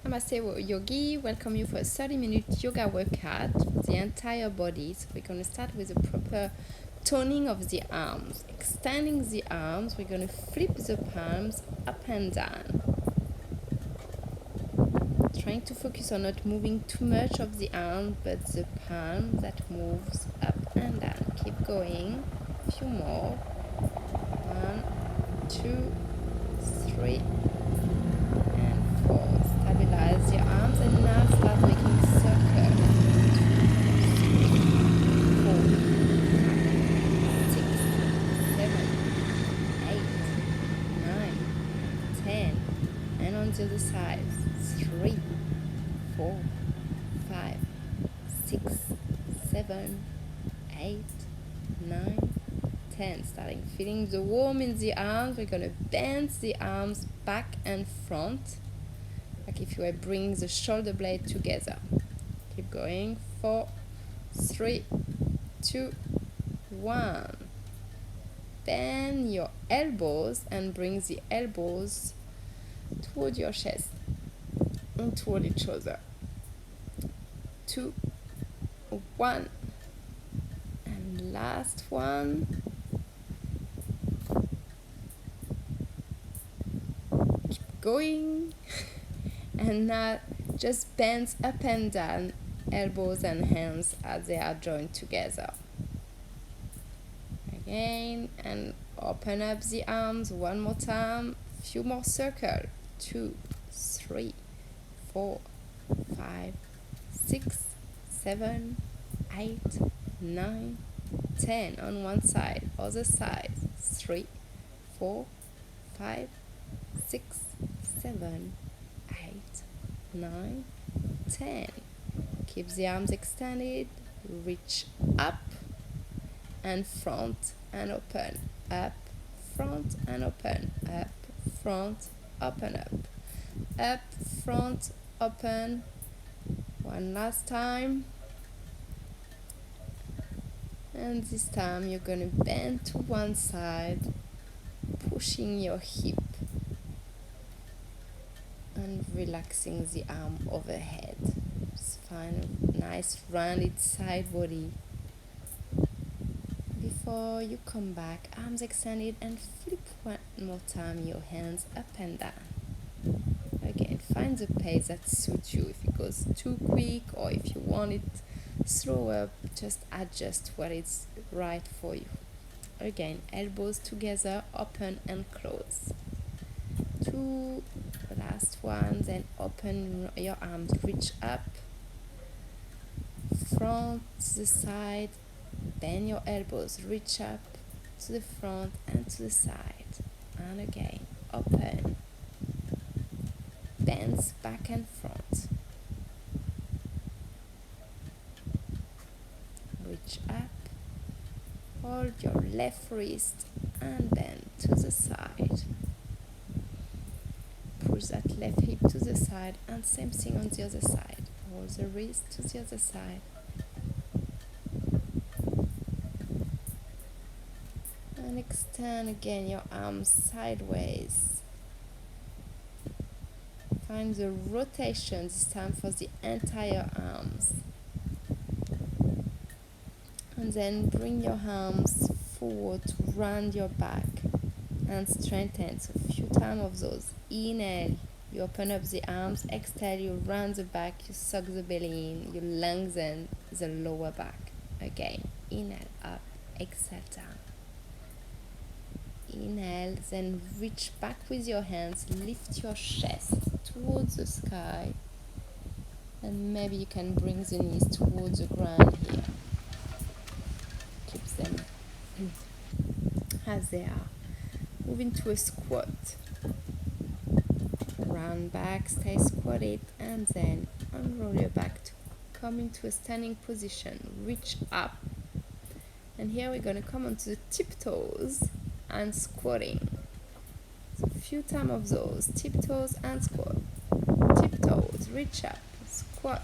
Namaste Yogi, welcome you for a 30-minute yoga workout for the entire body. So we're going to start with a proper toning of the arms. Extending the arms, we're going to flip the palms up and down. Trying to focus on not moving too much of the arm, but the palm that moves up and down. Keep going, a few more. 1, 2, 3, and 4. Stabilize your arms and now start making circles. 4, 6, 7, 8, 9, 10. And on the other side. 3, 4, 5, 6, 7, 8, 9, 10. Starting feeling the warmth in the arms. We're going to bend the arms back and front, like if you were bringing the shoulder blade together. Keep going. 4, 3, 2, 1. Bend your elbows and bring the elbows toward your chest and toward each other. 2, 1. And last one. Keep going. And now just bend up and down, elbows and hands as they are joined together. Again, and open up the arms one more time. Few more circles. 2, 3, 4, 5, 6, 7, 8, 9, 10. On one side, other side. 3, 4, 5, 6, 7, 8, 9, 10. Keep the arms extended. Reach up and front and open. Up, front and open. Up, front, open up. Up, front, open. One last time. And this time you're going to bend to one side, pushing your hip and relaxing the arm overhead. Just find a nice rounded side body. Before you come back, arms extended, and flip one more time your hands up and down. Again, find the pace that suits you. If it goes too quick or if you want it slower, just adjust what is right for you. Again, elbows together, open and close. 2, last one, then open your arms, reach up, front to the side, bend your elbows, reach up to the front and to the side, and again, open, bends back and front, reach up, hold your left wrist and bend to the side. Push that left hip to the side and same thing on the other side. Hold the wrist to the other side. And extend again your arms sideways. Find the rotation this time for the entire arms. And then bring your arms forward to round your back and strengthen. So a few times of those. Inhale, you open up the arms. Exhale, you round the back, you suck the belly in, you lengthen the lower back. Again, inhale up, exhale down. Inhale, then reach back with your hands, lift your chest towards the sky, and maybe you can bring the knees towards the ground here. Keep them as they are. Move into a squat. Round back, stay squatted, and then unroll your back to come into a standing position. Reach up, and here we're going to come onto the tiptoes and squatting. So a few times of those, tiptoes and squat. Tiptoes, reach up, squat,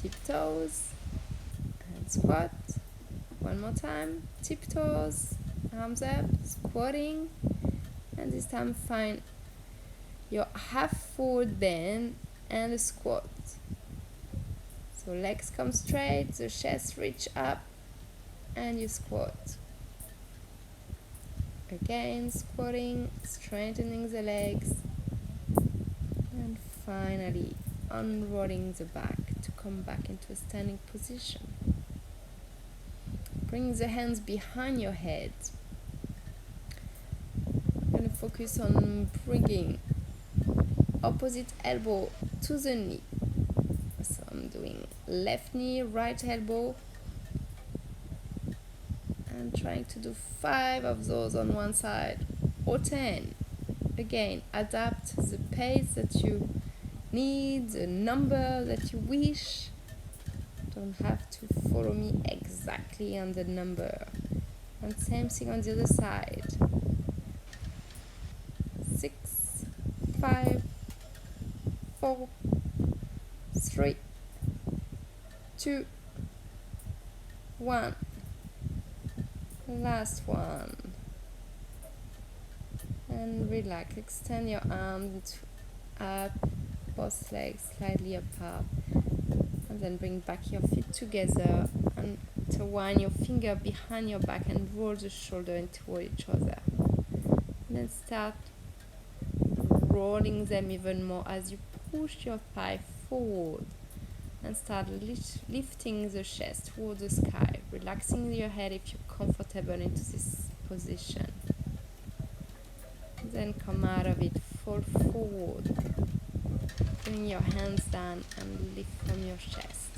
tiptoes and squat. One more time, tiptoes, arms up, squatting, and this time find your half forward bend and a squat. So legs come straight, the chest reach up, and you squat. Again, squatting, strengthening the legs, and finally unrolling the back to come back into a standing position. Bring the hands behind your head. I'm going to focus on bringing opposite elbow to the knee. So I'm doing left knee, right elbow, and trying to do 5 of those on one side or 10. Again, adapt the pace that you need, the number that you wish. Don't have to follow me exactly on the number. And same thing on the other side. 6, 5, 4, 3, 2, 1. Last one. And relax. Extend your arms up, both legs slightly apart. And then bring back your feet together and twine your finger behind your back and roll the shoulder into each other. And then start rolling them even more as you push your thigh forward and start lifting the chest toward the sky, relaxing your head if you're comfortable into this position. Then come out of it, fall forward, bring your hands down and lift from your chest.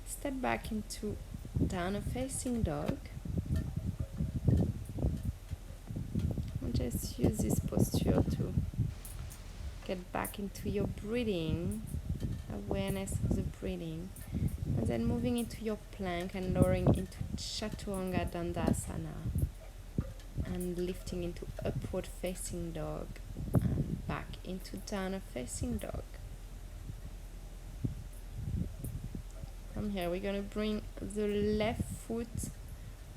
Step back into downward facing dog. And just use this posture to get back into your breathing, awareness of the breathing. And then moving into your plank and lowering into Chaturanga Dandasana. And lifting into upward facing dog and back into downward facing dog. From here we're going to bring the left foot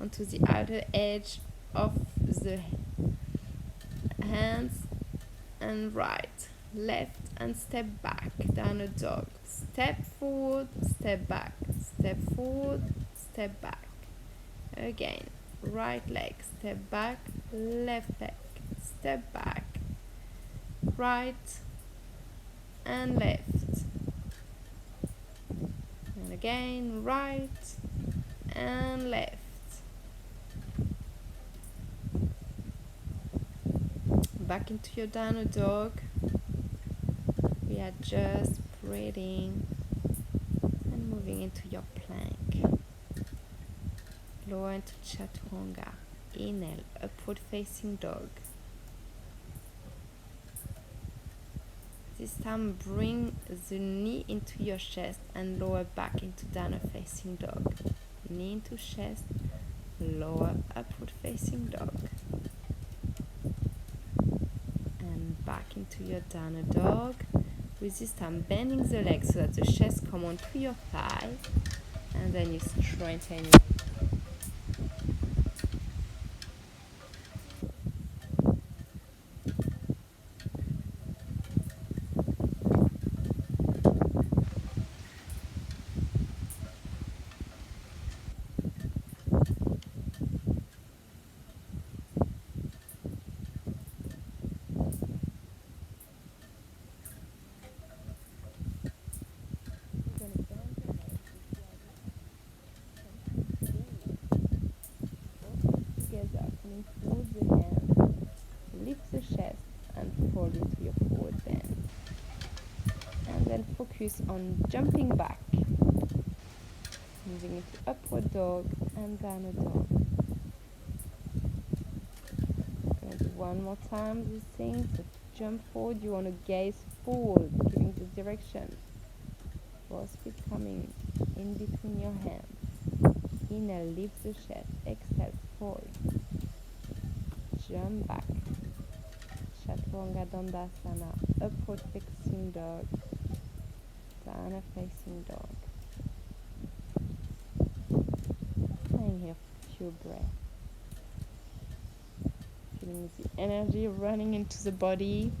onto the outer edge of the hands and right, left, and step back, downward dog. Step forward, step back, step forward, step back. Again, right leg, step back, left leg, step back, right and left. And again, right and left. Back into your downward dog. We are just breathing and moving into your plank. Lower into Chaturanga. Inhale, upward facing dog. This time bring the knee into your chest and lower back into downward facing dog. Knee into chest, lower upward facing dog. And back into your downward dog. With this time bending the legs so that the chest come onto your thigh. And then you strengthen your Fold the hands, lift the chest and fold into your forward bend. And then focus on jumping back, moving into upward dog and downward dog. Going to do one more time this thing. So jump forward, you want to gaze forward, giving the direction. Both feet coming in between your hands. Inhale, lift the chest. Exhale, fold. Jump back. Chaturanga Dandasana. Upward facing dog. Downward facing dog. Staying here for a few breaths. feeling the energy running into the body,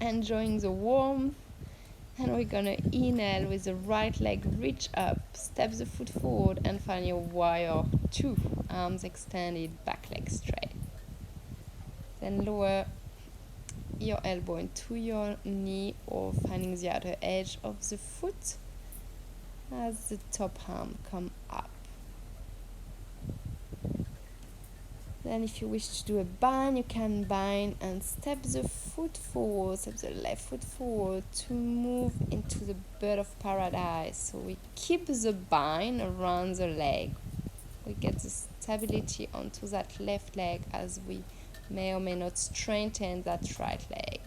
enjoying the warmth. And we're gonna inhale with the right leg, reach up, step the foot forward and find your warrior 2, arms extended, back leg straight. Then lower your elbow into your knee or finding the outer edge of the foot as the top arm come up. Then if you wish to do a bind, you can bind and step the foot forward, step the left foot forward to move into the bird of paradise. So we keep the bind around the leg. We get the stability onto that left leg as we may or may not strengthen that right leg.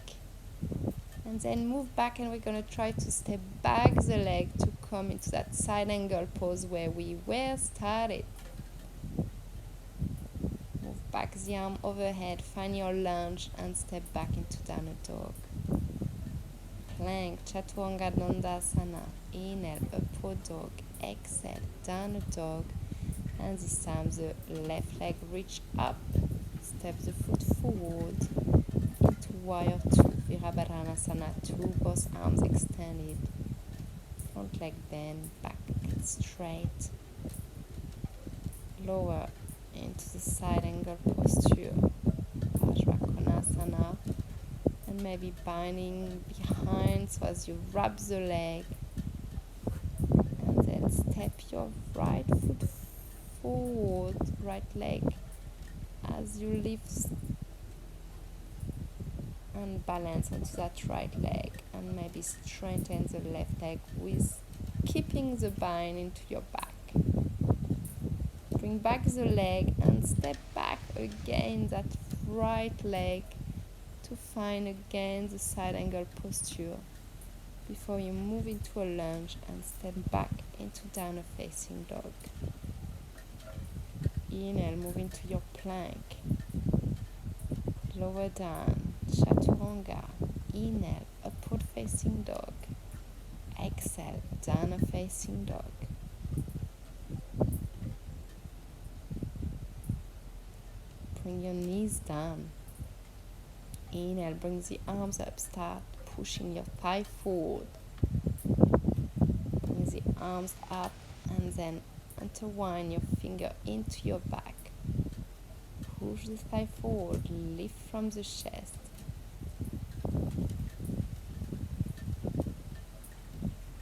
And then move back, and we're going to try to step back the leg to come into that side angle pose where we were started. Move back the arm overhead, find your lunge and step back into downward dog. Plank, Chaturanga Dandasana. Inhale, upward dog. Exhale, downward dog. And this time the left leg reach up. Step the foot forward into warrior 2, Virabhadrasana 2, both arms extended. Front leg bend, back straight. Lower into the side angle posture, Astavakrasana, and maybe binding behind so as you wrap the leg, and then step your right foot forward, right leg, as you lift and balance onto that right leg, and maybe strengthen the left leg with keeping the bind into your back. Bring back the leg and step back again that right leg to find again the side angle posture before you move into a lunge and step back into downward facing dog. Inhale, move into your plank. Lower down, Chaturanga. Inhale, upward facing dog. Exhale, downward facing dog. Bring your knees down. Inhale, bring the arms up, start pushing your thigh forward. Bring the arms up and then intertwine your finger into your back. Push the thigh forward, lift from the chest.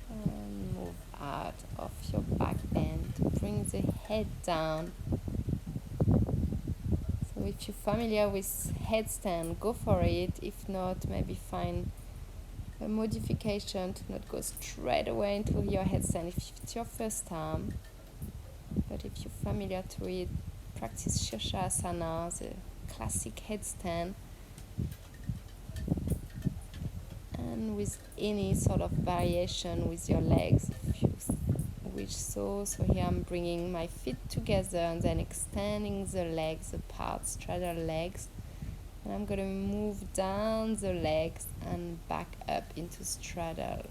And move out of your back bend. Bring the head down. So if you're familiar with headstand, go for it. If not, maybe find a modification to not go straight away into your headstand if it's your first time. But if you're familiar to it, practice Sirsasana, the classic headstand, and with any sort of variation with your legs if you wish so. So here I'm bringing my feet together and then extending the legs apart, straddle legs, and I'm going to move down the legs and back up into straddle.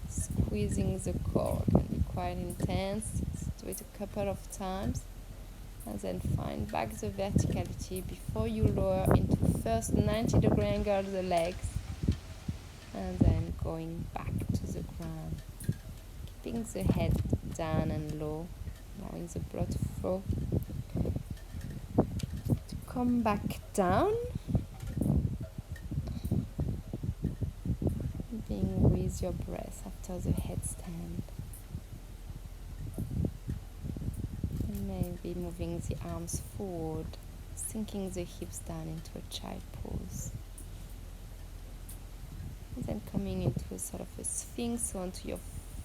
Squeezing the core can be quite intense. Let's do it a couple of times. And then find back the verticality before you lower into first 90-degree angle the legs, and then going back to the ground, keeping the head down and low, allowing the blood flow to come back down, being with your breath after the headstand. Maybe moving the arms forward, sinking the hips down into a child pose. And then coming into a sort of a sphinx, so onto your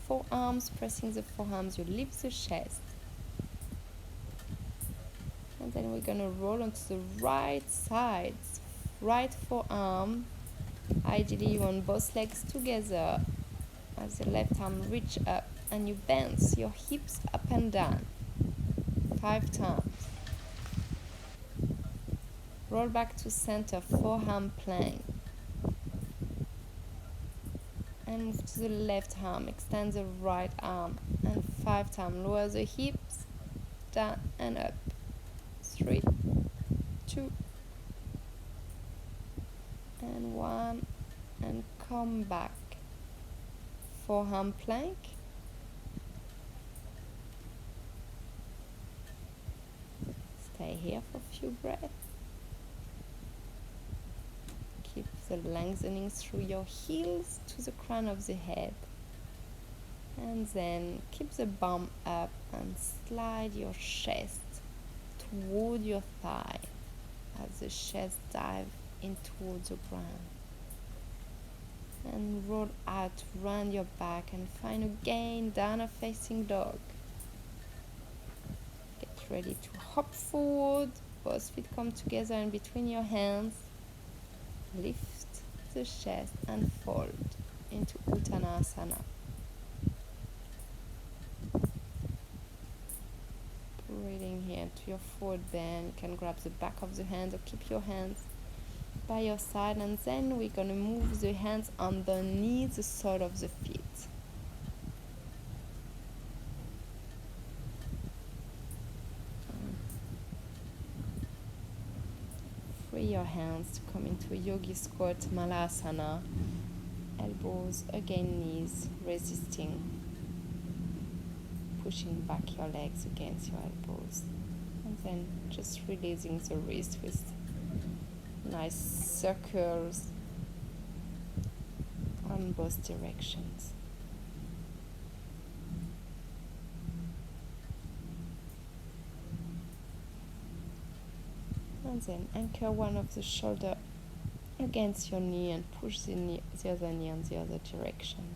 forearms, pressing the forearms, you lift the chest. And then we're going to roll onto the right side, right forearm. Ideally you want both legs together as the left arm reach up, and you bounce your hips up and down 5 times. Roll back to center, forearm plank. And move to the left arm, extend the right arm, and 5 times. Lower the hips, down and up. 3, 2 and 1, and come back. Forearm plank. Stay here for a few breaths. Keep the lengthening through your heels to the crown of the head. And then keep the bum up and slide your chest toward your thigh as the chest dives in towards the ground. And roll out, round your back, and find again downward facing dog. Get ready to hop forward. Both feet come together in between your hands. Lift the chest and fold into Uttanasana. Breathing here to your forward bend. You can grab the back of the hands or keep your hands by your side, and then we're going to move the hands underneath the sole of the feet. Free your hands to come into Yogi Squat Malasana. Elbows against knees, resisting. Pushing back your legs against your elbows. And then just releasing the wrist with nice circles on both directions. And then anchor one of the shoulder against your knee and push the other knee in the other direction.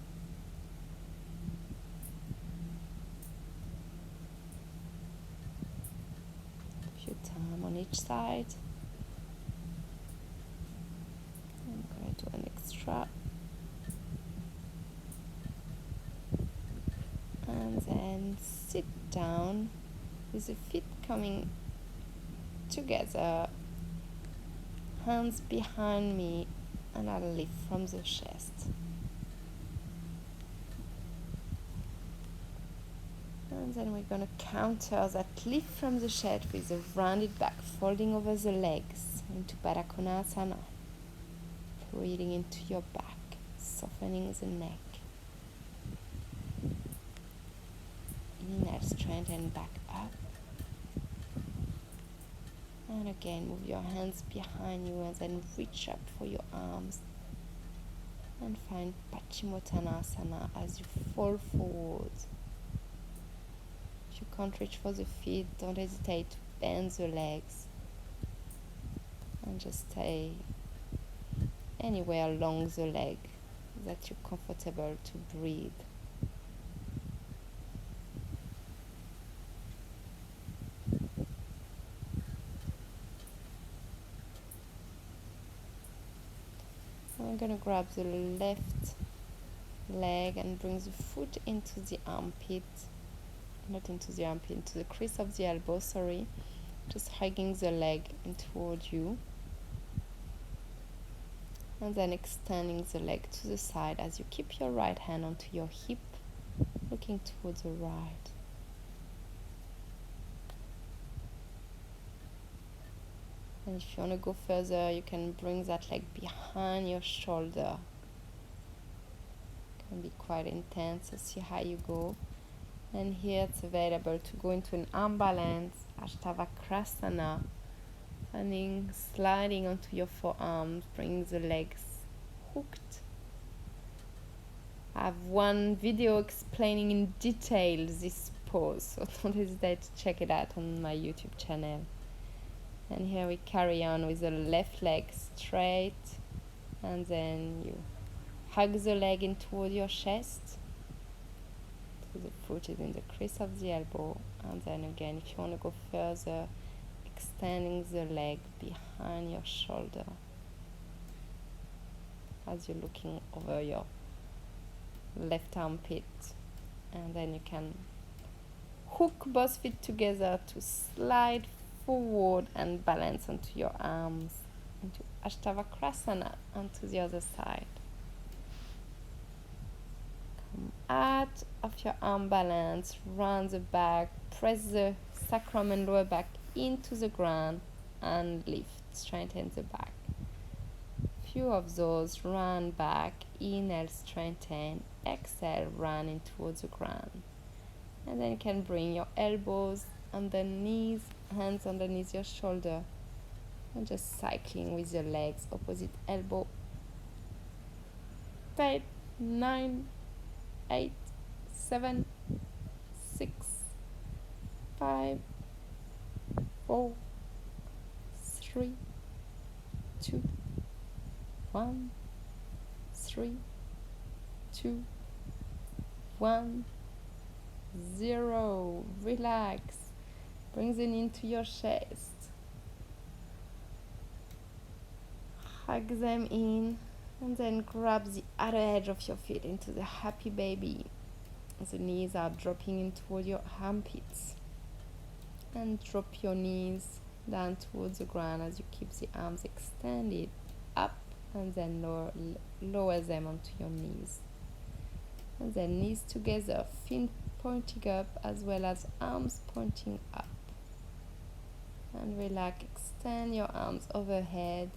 A few times on each side. I'm going to do an extra. And then sit down with the feet coming together, hands behind me, and I'll lift from the chest. And then we're going to counter that lift from the chest with a rounded back, folding over the legs into Baddha Konasana. Breathing into your back, softening the neck. Inhale, straighten back up. And again, move your hands behind you and then reach up for your arms. And find Paschimottanasana as you fall forward. If you can't reach for the feet, don't hesitate to bend the legs. And just stay anywhere along the leg that you're comfortable to breathe. I'm going to grab the left leg and bring the foot into the armpit, not into the armpit, into the crease of the elbow, sorry, just hugging the leg in toward you, and then extending the leg to the side as you keep your right hand onto your hip, looking towards the right. And if you want to go further, you can bring that leg behind your shoulder. It can be quite intense, so see how you go. And here it's available to go into an arm balance, Astavakrasana, and sliding onto your forearms, bringing the legs hooked. I have one video explaining in detail this pose, so don't hesitate to check it out on my YouTube channel. And here we carry on with the left leg straight, and then you hug the leg in toward your chest. So the foot is in the crease of the elbow, and then again, if you want to go further, extending the leg behind your shoulder as you're looking over your left armpit, and then you can hook both feet together to slide forward and balance onto your arms into Astavakrasana onto the other side. Come out of your arm balance, round the back, press the sacrum and lower back into the ground, and lift, straighten the back. Few of those, run back, inhale, straighten, exhale, run into the ground. And then you can bring your elbows on the knees, hands underneath your shoulder, and just cycling with your legs, opposite elbow. 8, 9, 8, 7, 6, 5, 4, 3, 2, 1, 3, 2, 1, 0. Relax. Bring the knee into your chest. Hug them in, and then grab the outer edge of your feet into the happy baby. The knees are dropping in toward your armpits. And drop your knees down towards the ground as you keep the arms extended up, and then lower them onto your knees. And then knees together, feet pointing up as well as arms pointing up. And relax, extend your arms overhead.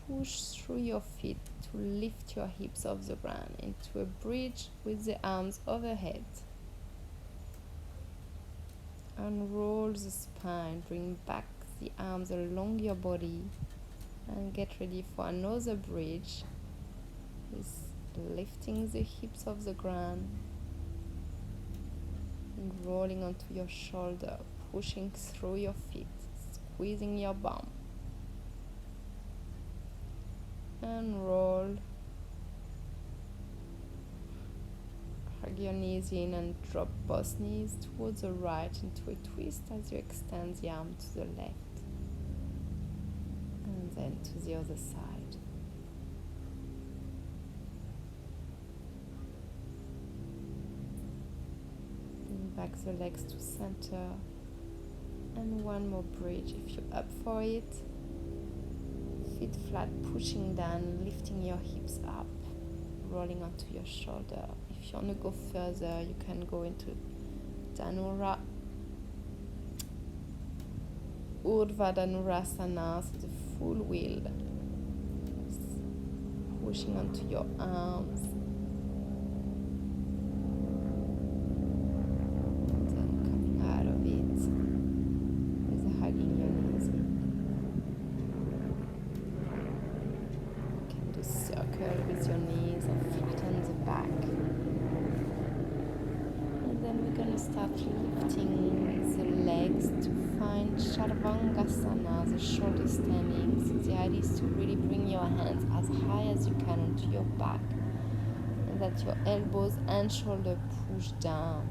Push through your feet to lift your hips off the ground into a bridge with the arms overhead. Unroll the spine, bring back the arms along your body, and get ready for another bridge with lifting the hips off the ground and rolling onto your shoulder, pushing through your feet, squeezing your bum. And roll. Hug your knees in and drop both knees towards the right into a twist as you extend the arm to the left. And then to the other side. Bring back the legs to center. And one more bridge if you're up for it. Feet flat, pushing down, lifting your hips up, rolling onto your shoulder. If you want to go further, you can go into Dhanura, Urdhva Dhanurasana, so the full wheel, pushing onto your arms. And then coming out of it with hugging your knees in. You can do circle with your knees and flatten the back. We're going to start lifting the legs to find Astavakrasana, the shoulder standing. So the idea is to really bring your hands as high as you can onto your back, and that your elbows and shoulder push down.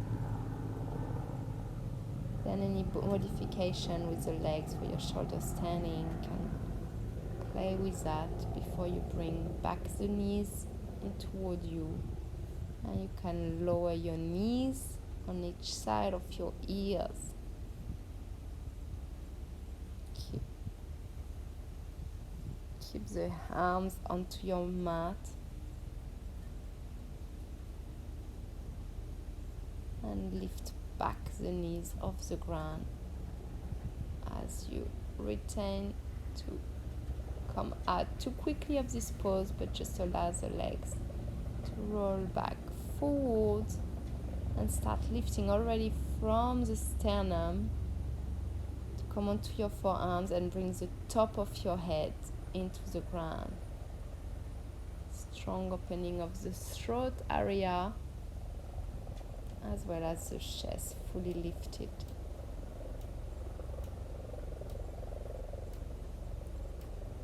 Then any modification with the legs for your shoulder standing, you can play with that before you bring back the knees in toward you. And you can lower your knees on each side of your ears. Keep the arms onto your mat. And lift back the knees off the ground as you retain to come out too quickly of this pose, but just allow the legs to roll back forward and start lifting already from the sternum to come onto your forearms and bring the top of your head into the ground. Strong opening of the throat area as well as the chest fully lifted.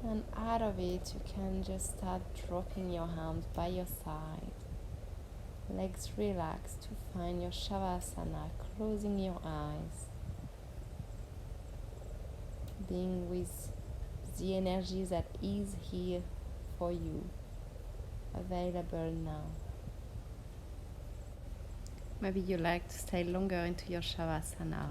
And out of it, you can just start dropping your hands by your side. Legs relaxed to find your Shavasana, closing your eyes. Being with the energy that is here for you, available now. Maybe you like to stay longer into your Shavasana,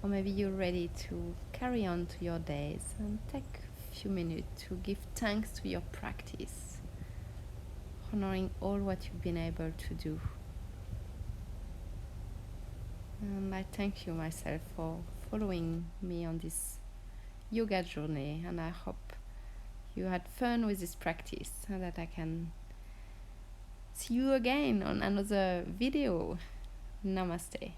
or maybe you're ready to carry on to your days and take a few minutes to give thanks to your practice, honoring all what you've been able to do. And I thank you myself for following me on this yoga journey, and I hope you had fun with this practice and that I can see you again on another video. Namaste.